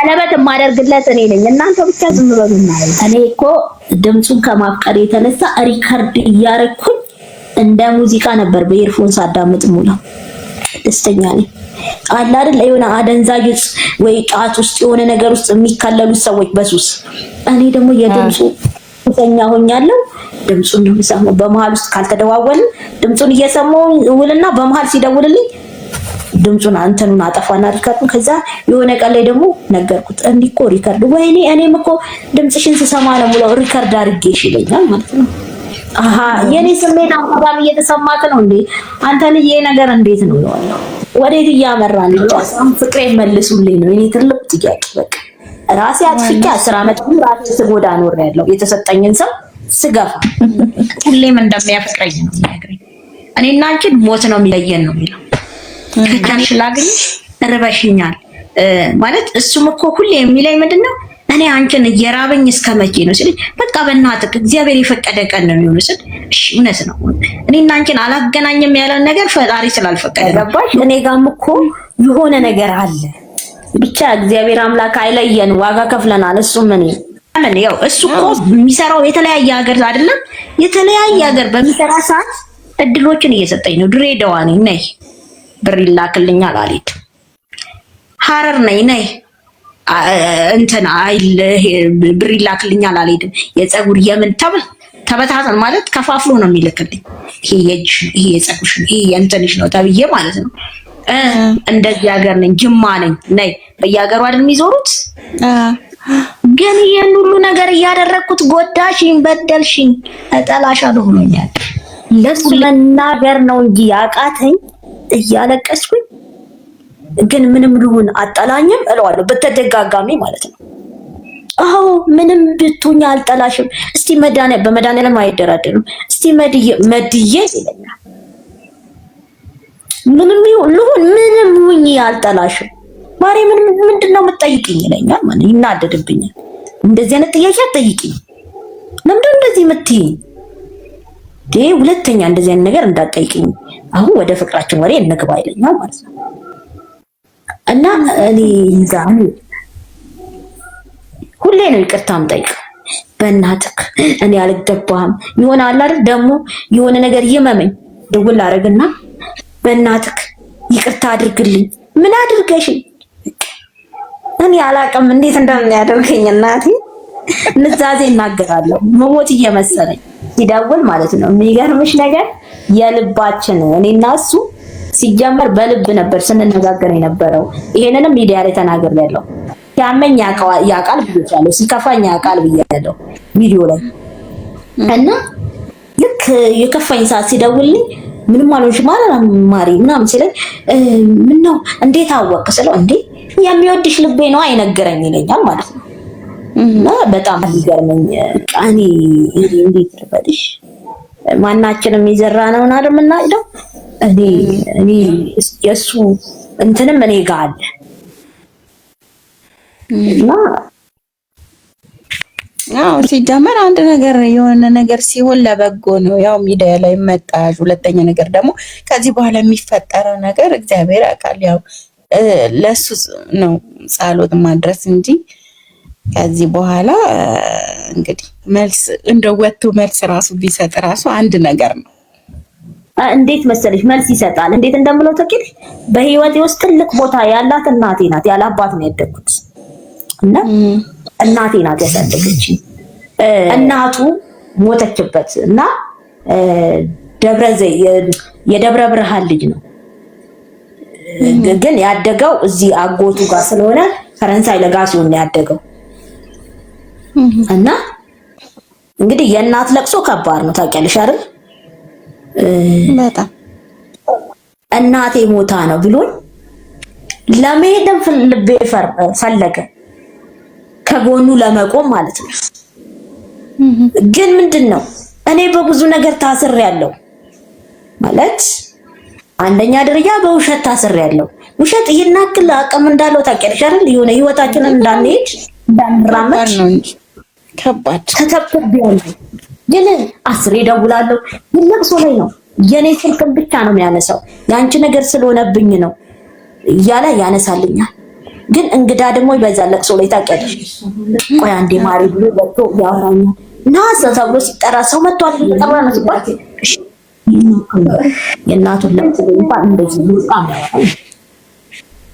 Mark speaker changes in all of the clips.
Speaker 1: ቀለበት የማደርግለት እኔ ነኝ። እናንተ ብቻ ዝም በሉና። እኔ እኮ ድምጹን ከማፍቀር የተነሳ ሪከርድ እያረኩኝ እንደ ሙዚቃ ነበር በኤርፎን ሳዳምጥ ሙላው። ደስተኛ ነኝ። አለ አይደል የሆነ አደንዛዥ ወይ ጫት ውስጥ የሆነ ነገር ውስጥ የሚካለሉት ሰዎች በሱስ፣ እኔ ደግሞ የድምጹ ሱሰኛ ሆኛለሁ። ድምጹን ነው የምሰማው። በመሃል ውስጥ ካልተደዋወልን ድምጹን እየሰማሁ ውልና በመሃል ሲደውልልኝ ድምጹን አንተኑን አጠፋና ሪከርዱን ከዛ የሆነ ቀን ላይ ደግሞ ነገርኩት። እንዲኮ ሪከርድ ወይኔ እኔም እኮ ድምጽሽን ስሰማ ነው ሙሉ ሪከርድ አድርጌሽ ይለኛል ማለት ነው። አሃ የኔ ስሜት አሁን እየተሰማክ ነው እንዴ? አንተ ልጅ ይሄ ነገር እንዴት ነው ያለው? ወዴት እያመራን ነው? ፍቅሬን መልሱልኝ ነው የኔ ትልቅ ጥያቄ። በቃ ራሴ አጥፍቼ 10 ዓመት ራሴ ስጎዳ ኖር ያለው የተሰጠኝን ሰው ስገፋ ሁሌም እንደሚያፈቅረኝ ነው የሚነግረኝ። እኔና አንቺ ሞት ነው የሚለየን ነው የሚለው። ከቻንሽ ላግኝሽ እርበሽኛል ማለት እሱም እኮ ሁሌ የሚለኝ ምንድነው እኔ አንቺን እየራበኝ እስከመቼ ነው ሲል በቃ በእናትህ እግዚአብሔር የፈቀደ ቀን ነው የሚሆነው ሲል እሺ እውነት ነው እኔና አንቺን አላገናኝም ያለን ነገር ፈጣሪ ስላልፈቀደ ገባሽ። እኔ ጋርም እኮ የሆነ ነገር አለ ብቻ እግዚአብሔር አምላክ አይለየን። ዋጋ ከፍለናል። እሱ ምን ያው እሱ እኮ የሚሰራው የተለያየ ሀገር አይደለም የተለያየ ሀገር በሚሰራ ሰዓት እድሎችን እየሰጠኝ ነው። ድሬዳዋ ነኝ ነይ ብር ይላክልኛል አልሄድም። ሐረር ነኝ ነይ እንትን አይል ብር ይላክልኛል አልሄድም። የፀጉር የምን ተበታተን ማለት ከፋፍሎ ነው የሚልክልኝ። ይሄ የእጅ ይሄ የፀጉርሽ ይሄ የእንትንሽ ነው ተብዬ ማለት ነው። እንደዚህ ሀገር ነኝ ጅማ ነኝ ነይ በየሀገሩ አይደል የሚዞሩት። ግን ይሄን ሁሉ ነገር እያደረኩት ጎዳሽኝ፣ በደልሽኝ፣ እጠላሻለሁ ብሎኛል። ለሱ መናገር ነው እንጂ ያቃተኝ እያለቀስኩኝ ግን ምንም ልሁን አጠላኝም እለዋለሁ በተደጋጋሚ ማለት ነው። አዎ ምንም ብትሆኝ አልጠላሽም። እስቲ በመድኃኒዓለም አይደራደርም። እስቲ መድዬ ይለኛል። ምንም ልሁን ምንም ሁኝ አልጠላሽም ማሬ ምንድነው የምትጠይቂኝ ይለኛል። ማለት ይናደድብኛል። እንደዚህ አይነት ጥያቄ አትጠይቂኝ። ለምንድነው እንደዚህ የምትይኝ? ሁለተኛ እንደዚህ አይነት ነገር እንዳትጠይቂኝ። አሁን ወደ ፍቅራችን ወሬ እንግባ ይለኛል ማለት ነው። እና እኔ ይዛም ሁሌ ነው ይቅርታም ጠይቅ በእናትህ እኔ አልገባህም ይሆናል አይደል ደግሞ የሆነ ነገር ይመመኝ ደውል አረግና በእናትህ ይቅርታ አድርግልኝ። ምን አድርገሽ? እኔ አላውቅም እንዴት እንደሚያደርገኝ እናቴ ንዛዜ እናገራለሁ። መሞት እየመሰለኝ ሲደውል ማለት ነው። የሚገርምሽ ነገር የልባችን እኔና እሱ ሲጀመር በልብ ነበር ስንነጋገር የነበረው። ይሄንንም ሚዲያ ላይ ተናግሬያለሁ። ሲያመኝ ያውቃል ብያለሁ፣ ሲከፋኝ ያውቃል ብያለሁ ቪዲዮ ላይ እና ልክ የከፋኝ ሰዓት ሲደውልልኝ ምንም አልሆንሽ ማለት ማሪ ምናምን ሲለኝ ምን ነው እንዴት አወቅ ስለው እንዴ የሚወድሽ ልቤ ነው አይነገረኝ ይለኛል ማለት ነው። እና በጣም ይገርመኝ ቃኒ እንዴት ልበልሽ ማናችንም ይዘራነውን አይደል የምናጭደው። እኔ የሱ እንትንም እኔ ጋር አለ እና
Speaker 2: አዎ ሲጀመር አንድ ነገር የሆነ ነገር ሲሆን ለበጎ ነው። ያው ሚዲያ ላይ መጣሽ። ሁለተኛ ነገር ደግሞ ከዚህ በኋላ የሚፈጠረው ነገር እግዚአብሔር ያውቃል። ያው ለሱ ነው ጸሎት ማድረስ እንጂ ከዚህ በኋላ እንግዲህ መልስ እንደወጡ መልስ ራሱ ቢሰጥ ራሱ አንድ ነገር ነው።
Speaker 1: እንዴት መሰለሽ መልስ ይሰጣል። እንዴት እንደምለው ተኪል በህይወቴ ውስጥ ትልቅ ቦታ ያላት እናቴ ናት። ያለ አባት ነው ያደግኩት እና እናቴ ናት ያሳደገችኝ። እናቱ ሞተችበት እና የደብረ ብርሃን ልጅ ነው። ግን ያደገው እዚህ አጎቱ ጋር ስለሆነ ፈረንሳይ ለጋሲዮን ነው ያደገው። እና እንግዲህ የእናት ለቅሶ ከባድ ነው ታውቂያለሽ አይደል?
Speaker 2: በጣም
Speaker 1: እናቴ ሞታ ነው ብሎኝ ለመሄድም ልቤ ፈለገ ከጎኑ ለመቆም ማለት ነው። ግን ምንድነው እኔ በብዙ ነገር ታስሬያለሁ ማለት አንደኛ ደረጃ በውሸት ታስሬያለሁ። ውሸት ይሄን ያክል አቅም እንዳለው ታውቂያለሽ አይደል? የሆነ ህይወታችንን እንዳንሄድ እንዳንራመድ
Speaker 2: ነው እንጂ ከባድ
Speaker 1: ተከብያለሁ። ግን አስሬ ደውላለሁ። ለቅሶ ላይ ነው የኔ ስልክም ብቻ ነው የሚያነሳው። ያንቺ ነገር ስለሆነብኝ ነው እያለ ያነሳልኛል። ግን እንግዳ ደግሞ ይበዛል ለቅሶ ላይ ታውቂያለሽ። ቆይ አንዴ ማሪ ብሎ ወጥቶ ያወራኛል እና ተብሎ ሲጠራ ሰው መጥቷል ተጠራ ነው ሲባል የእናቱን ለቅሶ እንኳን እንደዚህ በጣም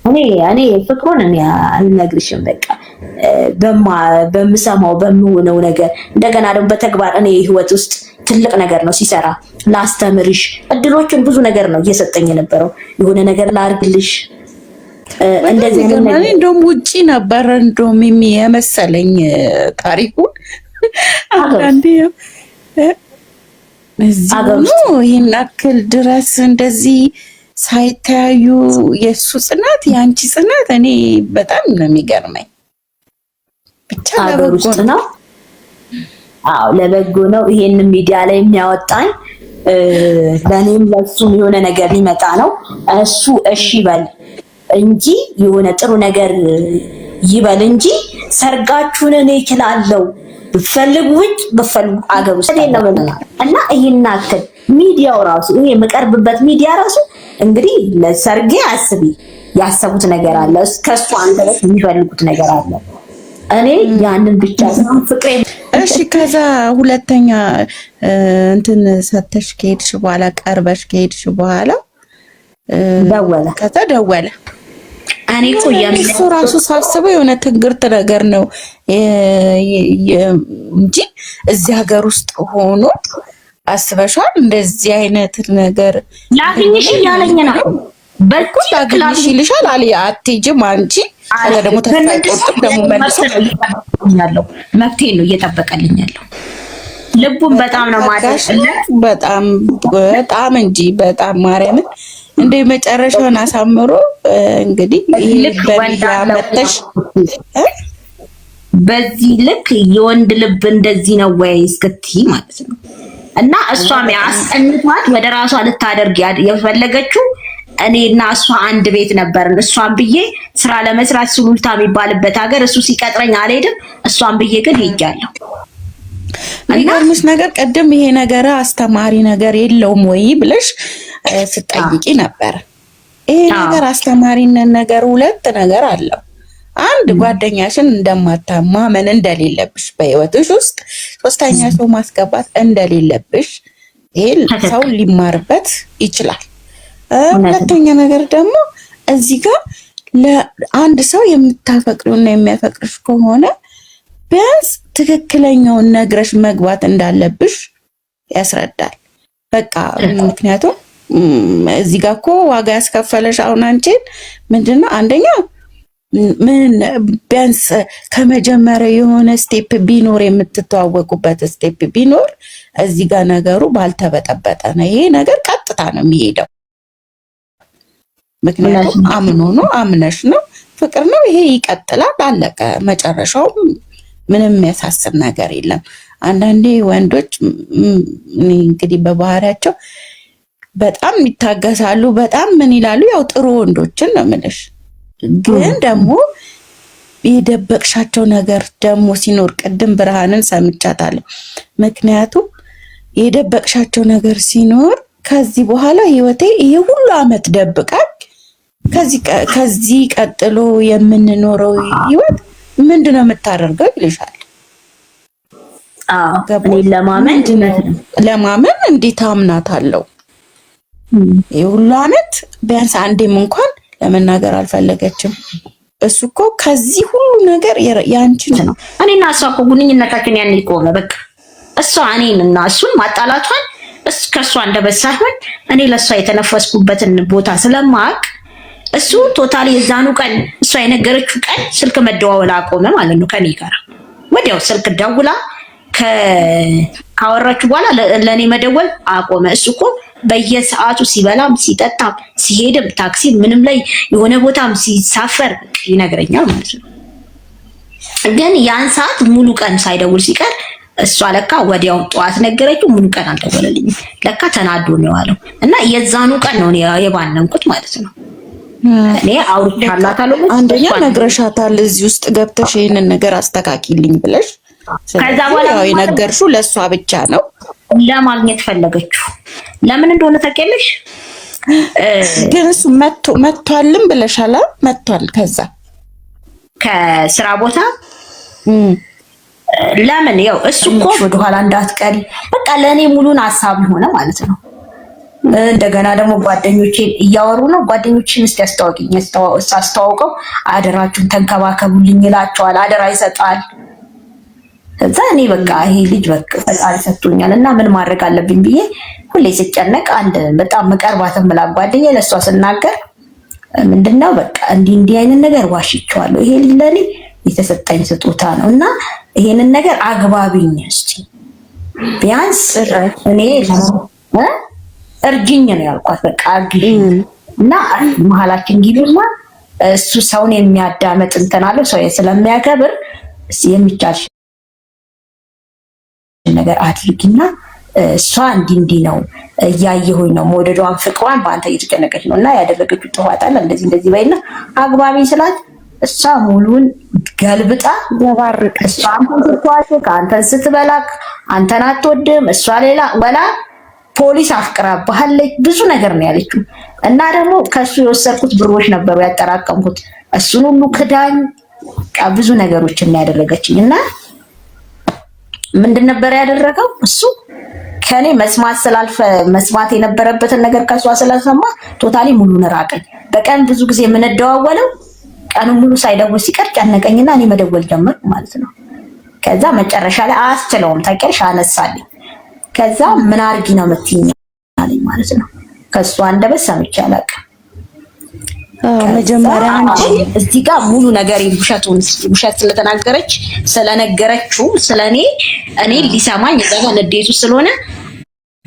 Speaker 1: እኔ ፍቅሩን እኔ አልነግርሽም። በቃ በምሰማው በምሆነው ነገር እንደገና ደግሞ በተግባር እኔ ህይወት ውስጥ ትልቅ ነገር ነው ሲሰራ ላስተምርሽ እድሎችን ብዙ ነገር ነው እየሰጠኝ የነበረው የሆነ ነገር ላርግልሽ እንደዚህ
Speaker 2: ነገር እኔ እንደውም ውጪ ነበር እንደውም የመሰለኝ ታሪኩን አንዴ እዚህ ይሄን አክል ድረስ እንደዚህ ሳይታዩ የሱ ጽናት ያንቺ ጽናት እኔ በጣም ነው የሚገርመኝ። ብቻ ለበጎ ነው።
Speaker 1: አዎ ለበጎ ነው። ይሄን ሚዲያ ላይ የሚያወጣኝ ለኔም ለሱም የሆነ ነገር ሊመጣ ነው። እሱ እሺ ይበል እንጂ የሆነ ጥሩ ነገር ይበል እንጂ ሰርጋችሁን እኔ እችላለሁ ብፈልጉ ውጭ ብፈልጉ አገር ውስጥ እና ይሄን አክል ሚዲያው ራሱ ይሄ የምቀርብበት ሚዲያ ራሱ እንግዲህ ለሰርጌ አስቢ ያሰቡት ነገር አለ ከሱ አንደበት የሚፈልጉት ነገር አለ። እኔ ያንን ብቻ ሳይሆን ፍቅሬ
Speaker 2: እሺ። ከዛ ሁለተኛ እንትን ሰተሽ ከሄድሽ በኋላ ቀርበሽ ከሄድሽ በኋላ
Speaker 1: ደወለ።
Speaker 2: ከዛ ደወለ።
Speaker 1: እኔ እኮ
Speaker 2: እሱ ራሱ ሳስበው የሆነ ትንግርት ነገር ነው እንጂ እዚህ ሀገር ውስጥ ሆኖ አስበሻል? እንደዚህ አይነት ነገር
Speaker 1: ላግኝሽ እያለኝ ነው።
Speaker 2: በልኩ ላግኝሽ ይልሻል አለ አትሄጂም አንቺ። አለ ደግሞ ተስፋ አይቆርጥም ደግሞ መልሶ
Speaker 1: ያለው መፍትሄ ነው እየጠበቀልኝ ያለው። ልቡን በጣም ነው ማለት
Speaker 2: በጣም በጣም እንጂ በጣም ማርያምን እንደ መጨረሻውን አሳምሮ እንግዲህ በሚያመጣሽ
Speaker 1: በዚህ ልክ የወንድ ልብ እንደዚህ ነው ወይ እስክትይ ማለት ነው። እና እሷም ያስቀንቷት ወደ ራሷ ልታደርግ የፈለገችው እኔና እሷ አንድ ቤት ነበርን። እሷን ብዬ ስራ ለመስራት ሱሉልታ የሚባልበት ሀገር እሱ ሲቀጥረኝ አልሄድም። እሷን ብዬ ግን ሄጃለሁ።
Speaker 2: የሚገርምሽ ነገር ቀደም ይሄ ነገር አስተማሪ ነገር የለውም ወይ ብለሽ ስጠይቂ ነበር። ይሄ ነገር አስተማሪነት ነገር ሁለት ነገር አለው። አንድ ጓደኛሽን እንደማታማመን እንደሌለብሽ በህይወትሽ ውስጥ ሶስተኛ ሰው ማስገባት እንደሌለብሽ ይሄ ሰው ሊማርበት ይችላል። ሁለተኛ ነገር ደግሞ እዚህ ጋር ለአንድ ሰው የምታፈቅሪውና የሚያፈቅርሽ ከሆነ ቢያንስ ትክክለኛውን ነግረሽ መግባት እንዳለብሽ ያስረዳል። በቃ ምክንያቱም እዚህ ጋር እኮ ዋጋ ያስከፈለሽ አሁን አንቺን ምንድነው አንደኛ ምን ቢያንስ ከመጀመሪያ የሆነ ስቴፕ ቢኖር የምትተዋወቁበት ስቴፕ ቢኖር እዚህ ጋር ነገሩ ባልተበጠበጠ ነው። ይሄ ነገር ቀጥታ ነው የሚሄደው። ምክንያቱም አምኖ ነው አምነሽ ነው ፍቅር ነው ይሄ ይቀጥላል፣ አለቀ። መጨረሻው ምንም የሚያሳስብ ነገር የለም። አንዳንዴ ወንዶች እንግዲህ በባህሪያቸው በጣም ይታገሳሉ፣ በጣም ምን ይላሉ። ያው ጥሩ ወንዶችን ነው የምልሽ። ግን ደግሞ የደበቅሻቸው ነገር ደግሞ ሲኖር ቅድም ብርሃንን ሰምቻታለሁ። ምክንያቱም የደበቅሻቸው ነገር ሲኖር ከዚህ በኋላ ህይወቴ ይሄ ሁሉ አመት ደብቃል ከዚህ ቀጥሎ የምንኖረው ህይወት ምንድነው የምታደርገው ይልሻል።
Speaker 1: እኔ ለማመን
Speaker 2: እንዴት አምናታለሁ? ይሄ ሁሉ አመት ቢያንስ አንዴም እንኳን ለመናገር አልፈለገችም። እሱ እኮ ከዚህ ሁሉ ነገር ያንቺን ነው።
Speaker 1: እኔና እሷ እኮ ግንኙነታችን ያን ይቆመ በቃ እሷ እኔንና እሱን ማጣላቷን ከእሷ እንደበሳሁን እኔ ለእሷ የተነፈስኩበትን ቦታ ስለማቅ እሱ ቶታሊ የዛኑ ቀን እሷ የነገረችው ቀን ስልክ መደዋወል አቆመ ማለት ነው ከኔ ጋር። ወዲያው ስልክ ደውላ ካወራችሁ በኋላ ለኔ መደወል አቆመ። እሱ እኮ በየሰዓቱ ሲበላም ሲጠጣም ሲሄድም ታክሲ ምንም ላይ የሆነ ቦታም ሲሳፈር ይነግረኛል ማለት ነው። ግን ያን ሰዓት ሙሉ ቀን ሳይደውል ሲቀር እሷ ለካ ወዲያው ጠዋት ነገረችው። ሙሉ ቀን አልደወለልኝም። ለካ ተናዶ ነው ያለው እና የዛኑ ቀን ነው የባነንኩት ማለት ነው። እኔ አውርቻላታለሁ።
Speaker 2: አንደኛ ነግረሻታል፣ እዚህ ውስጥ ገብተሽ ይሄንን ነገር አስተካኪልኝ ብለሽ።
Speaker 1: ከዛ በኋላ
Speaker 2: የነገርሽው ለሷ ብቻ ነው።
Speaker 1: ለማግኘት ፈለገችው። ለምን እንደሆነ ታውቂያለሽ?
Speaker 2: ግን እሱ መጥቷልም ብለሻላ። መጥቷል። ከዛ
Speaker 1: ከስራ ቦታ ለምን ያው እሱ እኮ ወደኋላ እንዳትቀሪ በቃ ለእኔ ሙሉን ሀሳብ ሆነ ማለት ነው። እንደገና ደግሞ ጓደኞቼን እያወሩ ነው። ጓደኞችን እስቲ አስተዋውቂኝ፣ አስተዋውቀው አደራችሁን ተንከባከቡልኝ ይላቸዋል። አደራ ይሰጣል። ከዛ እኔ በቃ ይሄ ልጅ በቃ ፈጣሪ ሰጥቶኛል እና ምን ማድረግ አለብኝ ብዬ ሁሌ ስጨነቅ አንድ በጣም መቀርባትን ብላ ጓደኛ ለእሷ ስናገር ምንድነው በቃ እንዲህ አይነት ነገር ዋሽቼዋለሁ። ይሄ ልጅ ለኔ የተሰጠኝ ስጦታ ነው እና ይሄንን ነገር አግባቢኝ እስቲ ቢያንስ እኔ እርጅኝ ነው ያልኳት። በቃ አግኝ እና መሀላችን ግቢና እሱ ሰውን የሚያዳመጥ እንትን አለው ሰው ስለሚያከብር የሚቻል ነገር አድርጊና እሷ እንዲህ ነው እያየሁኝ ነው መውደዷን ፍቅሯን በአንተ እየተጨነቀች ነው እና ያደረገችው ጥፋት አለ እንደዚህ በይና አግባቢ ስላት እሷ ሙሉን ገልብጣ ያባርቅ እሷ አንተን ስትዋሽ አንተን ስትበላክ አንተን አትወድም እሷ ሌላ ወላ ፖሊስ አፍቅራብሃለች ብዙ ነገር ነው ያለችው። እና ደግሞ ከሱ የወሰድኩት ብሮች ነበሩ ያጠራቀምኩት እሱን ሁሉ ክዳኝ ብዙ ነገሮችን ያደረገችኝ እና ምንድን ነበር ያደረገው እሱ ከኔ መስማት የነበረበትን ነገር ከሷ ስለሰማ ቶታሊ ሙሉን ራቀኝ። በቀን ብዙ ጊዜ የምንደዋወለው ቀኑን ሙሉ ሳይደውል ሲቀር ጨነቀኝና እኔ መደወል ጀመርኩ ማለት ነው። ከዛ መጨረሻ ላይ አስችለውም ታውቂያለሽ አነሳልኝ። ከዛ ምን አርጊ ነው የምትይኝ አለኝ ማለት ነው። ከሷ አንደበት ሰምቼ አላውቅም።
Speaker 2: መጀመሪያ አንቺ
Speaker 1: እዚህ ጋር ሙሉ ነገር ውሸት ስለተናገረች ስለነገረችው ስለኔ እኔ ሊሰማኝ እዛጋ ንዴቱ ስለሆነ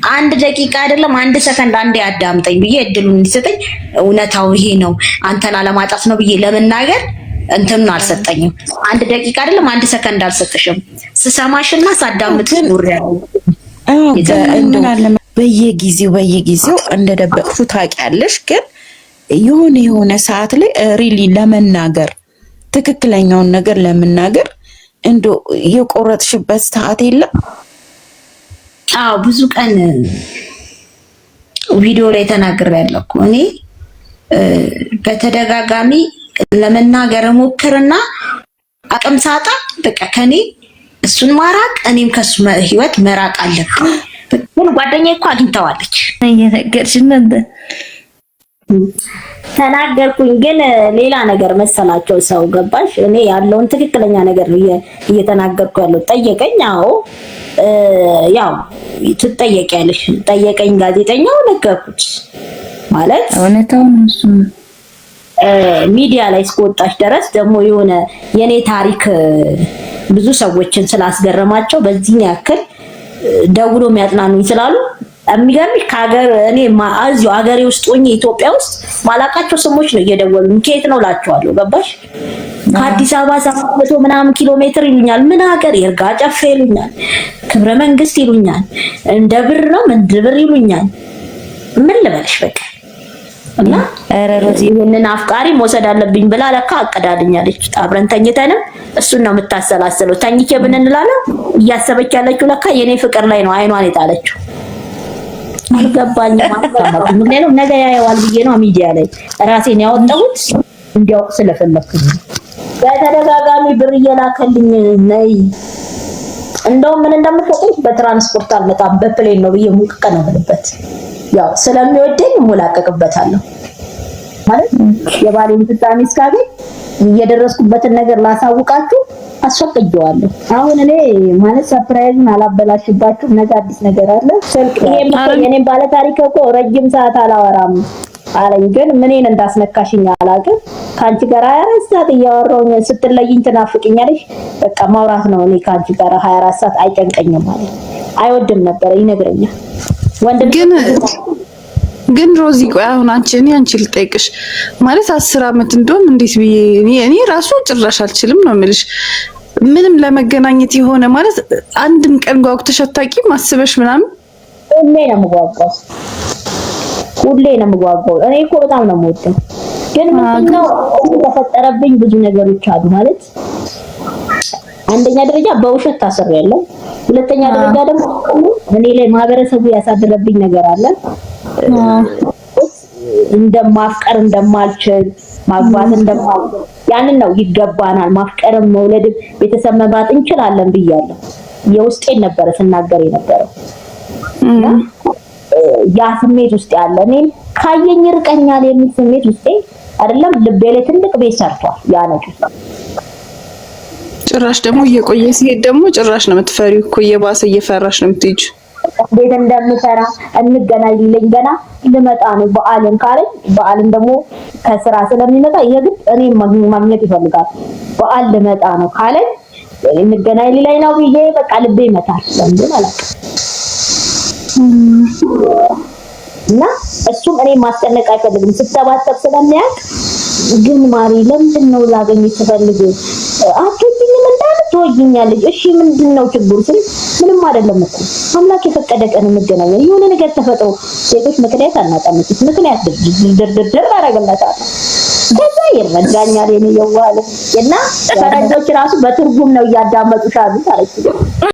Speaker 1: አንድ ደቂቃ አይደለም አንድ ሰከንድ አንዴ አዳምጠኝ ብዬ እድሉን እንዲሰጠኝ እውነታው ይሄ ነው አንተን አለማጣት ነው ብዬ ለመናገር እንትኑን አልሰጠኝም። አንድ ደቂቃ አይደለም አንድ ሰከንድ አልሰጥሽም። ስሰማሽና ሳዳምጥሽ ኑር ያለው በየጊዜው እንደደበቅሽው ታውቂያለሽ። ግን የሆነ ሰዓት ላይ ሪሊ ለመናገር ትክክለኛውን ነገር ለመናገር እንዶ የቆረጥሽበት ሰዓት የለም? አዎ ብዙ ቀን ቪዲዮ ላይ ተናግሬያለሁ እኮ እኔ በተደጋጋሚ ለመናገር ሞክርና አቅም ሳጣ በቃ ከኔ እሱን ማራቅ እኔም ከሱ ህይወት መራቅ አለብኝ። ግን ጓደኛዬ እኮ አግኝተዋለች እየነገርሽ ነበር ተናገርኩኝ። ግን ሌላ ነገር መሰላቸው ሰው ገባሽ? እኔ ያለውን ትክክለኛ ነገር እየተናገርኩ ያለው ጠየቀኝ። አዎ ያው ትጠየቂያለሽ ጠየቀኝ ጋዜጠኛው ነገርኩት ማለት እውነታው እሱ ሚዲያ ላይ እስከወጣች ድረስ ደግሞ የሆነ የኔ ታሪክ ብዙ ሰዎችን ስላስገረማቸው በዚህ ያክል ደውሎ የሚያጽናኑኝ ስላሉ የሚገርምሽ ከሀገር እኔ እዚሁ ሀገሬ ውስጥ ሆኜ ኢትዮጵያ ውስጥ ማላቃቸው ስሞች ነው እየደወሉ ከየት ነው እላቸዋለሁ። ገባሽ? ከአዲስ አበባ 700 ምናምን ኪሎ ሜትር ይሉኛል። ምን ሀገር ይርጋ ጨፌ ይሉኛል፣ ክብረ መንግስት ይሉኛል፣ እንደ ብር ነው ምንድብር ይሉኛል። ምን ልበልሽ በቃ እና ሮዚ ይሄንን አፍቃሪ መውሰድ አለብኝ ብላ ለካ አቀዳልኛለች። አብረን ተኝተንም እሱን ነው የምታሰላስለው። ተኝቼ ምን እንላለን እያሰበች ያለችው ለካ የኔ ፍቅር ላይ ነው አይኗን የጣለችው። አልገባኝም ማለት ነው። ነገ ያየዋል ብዬ ነው ሚዲያ ላይ ራሴን ያወጣሁት እንዲያውቅ ስለፈለኩኝ። በተደጋጋሚ ብር እየላከልኝ ነይ እንደው ምን እንደምትሰጠኝ በትራንስፖርት አልመጣም በፕሌን ነው ብዬ ሙቅ ቀን አለበት። ያው ስለሚወደኝ ሙላቀቅበታለሁ ማለት የባሌን ፍጻሜ እስካገኝ እየደረስኩበትን ነገር ላሳውቃችሁ አስፈቅጄዋለሁ። አሁን እኔ ማለት ሰርፕራይዝን አላበላሽባችሁ። ነገ አዲስ ነገር አለ። ስልክ የኔን ባለ ታሪክ እኮ ረጅም ሰዓት አላወራም አለኝ። ግን ምንን እንዳስነካሽኝ አላውቅም። ካንቺ ጋር 24 ሰዓት እያወራሁኝ ስትለይኝ ትናፍቅኛለሽ። በቃ ማውራት ነው። እኔ ካንቺ ጋር 24 ሰዓት አይጨንቀኝም ማለት አይወድም ነበር ይነግረኛል። ወንድም
Speaker 3: ግን ሮዚ ቆይ አሁን አንቺ ልጠይቅሽ ማለት 10 አመት እንደውም እንዴት ብዬ እኔ ራሱ ጭራሽ አልችልም ነው የምልሽ። ምንም ለመገናኘት የሆነ ማለት አንድም ቀን ጓጉተሽ አታውቂም አስበሽ ምናምን?
Speaker 1: ሁሌ ነው የምጓጓው። እኔ እኮ በጣም ነው የምወደው። ግን ምንድነው ተፈጠረብኝ ብዙ ነገሮች አሉ ማለት አንደኛ ደረጃ በውሸት ታስሬያለሁ። ሁለተኛ ደረጃ ደግሞ እኔ ላይ ማህበረሰቡ ያሳደረብኝ ነገር አለ። እንደማፍቀር እንደማልችል ማግባት እንደማልችል ያንን ነው ይገባናል፣ ማፍቀርም መውለድም ቤተሰብ መምራት እንችላለን ብያለሁ። የውስጤን ነበረ ስናገር የነበረው ያ ስሜት ውስጥ ያለ እኔን ካየኝ ይርቀኛል የሚል ስሜት ውስጤ አይደለም ልቤ ላይ ትልቅ ቤት ሰርቷል ያ ነገር።
Speaker 3: ጭራሽ ደግሞ እየቆየ ሲሄድ ደግሞ ጭራሽ ነው የምትፈሪው እኮ እየባሰ እየፈራሽ ነው የምትሄጂው።
Speaker 1: ቤት እንደምፈራ እንገናኝ ሊለኝ ገና ልመጣ ነው በዓልን ካለኝ በዓልን ደግሞ ከስራ ስለሚመጣ የግድ እኔ ማግኘት ይፈልጋል። በዓል ልመጣ ነው ካለኝ እንገናኝ ሊለኝ ነው ብዬ በቃ ልቤ ይመታል። ለምን አላውቅም። እና እሱም እኔ ማስጨነቅ አይፈልግም ስተባተብ ስለሚያውቅ ግን ማሪ ለምንድን ነው ላገኝሽ ስፈልግ አትወጂኝም እንዳትወጂኛለሽ? እሺ ምንድነው ችግሩ? ምንም አይደለም እኮ አምላክ የፈቀደ ቀን እንገናኛለን። የሆነ ነገር ተፈጥሮ ሴቶች ምክንያት አናጣም። ምክንያት ድርድር አደረግላታለሁ። ከዛ ይረዳኛል የኔ የዋለ እና ፈረንጆች ራሱ በትርጉም ነው እያዳመጡሽ አሉት አለች።